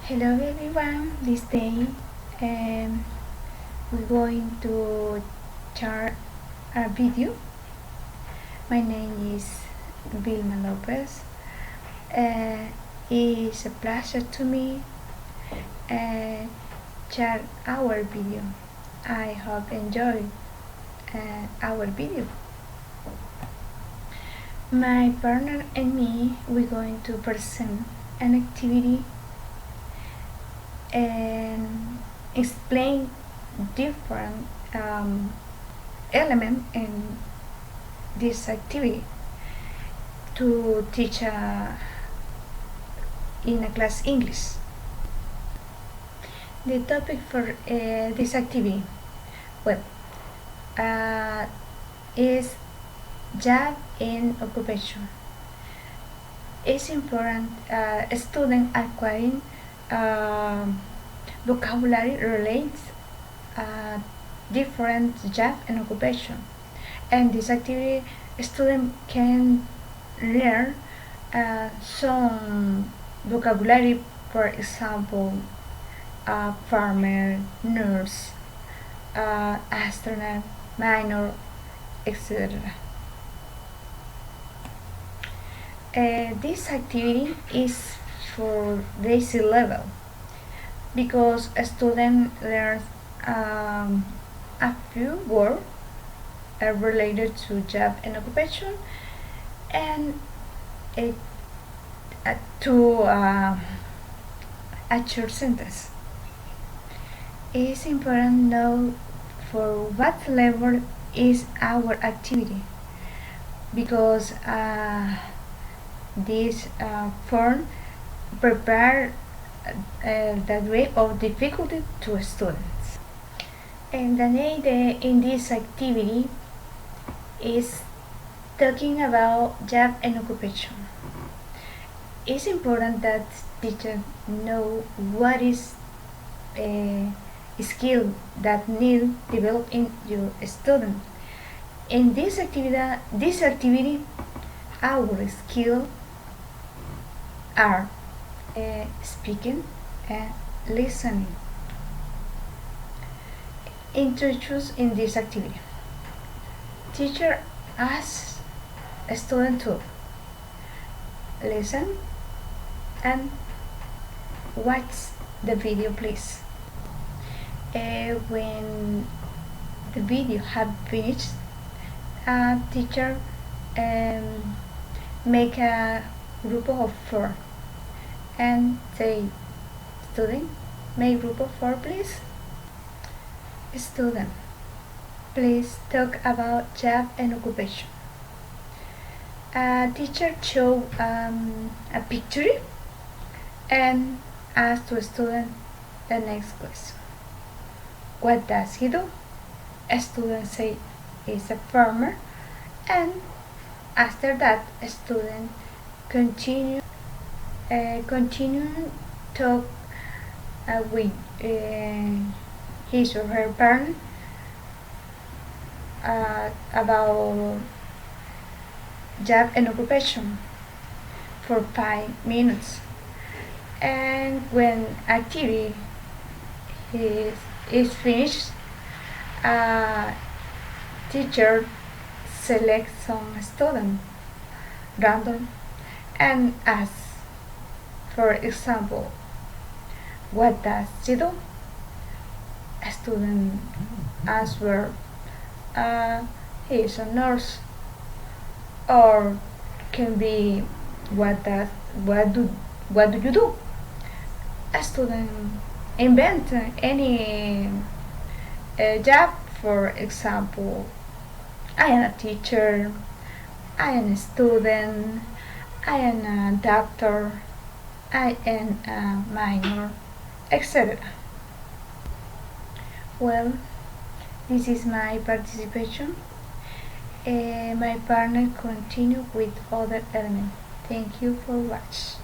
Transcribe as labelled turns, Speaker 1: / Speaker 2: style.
Speaker 1: Hello everyone, this day we're going to share a video. My name is Vilma Lopez. It's a pleasure to me share our video. I hope you enjoy our video. My partner and me, we're going to present an activity and explain different elements in this activity to teach in a class English. The topic for this activity, well, is job and occupation. It's important student acquiring vocabulary relates different job and occupation, and this activity student can learn some vocabulary, for example, farmer, nurse, astronaut, miner, etc. This activity is for basic level because a student learns a few words related to job and occupation and to a short sentence. It is important to know for what level is our activity because this form prepare that way of difficulty to students. And the idea in this activity is talking about job and occupation. It's important that teachers know what is a skill that need develop in your student. In this activity, our skill are speaking and listening. Introduced in this activity, teacher asks a student to listen and watch the video, please. When the video have finished, teacher make a group of 4 and say, student, make group of 4 please. Student, please talk about job and occupation. Teacher show a picture and ask to student the next question. What does he do? A student say he's a farmer, and after that a student continue talk with his or her parent about job and occupation for 5 minutes, and when activity is finished, teacher select some student random and ask, for example, what does she do? A student answer, he is a nurse, or can be what do you do? A student invent any job, for example, I am a teacher, I am a student, I am a doctor, I am a minor, etc. Well, this is my participation. My partner continue with other elements. Thank you for watching.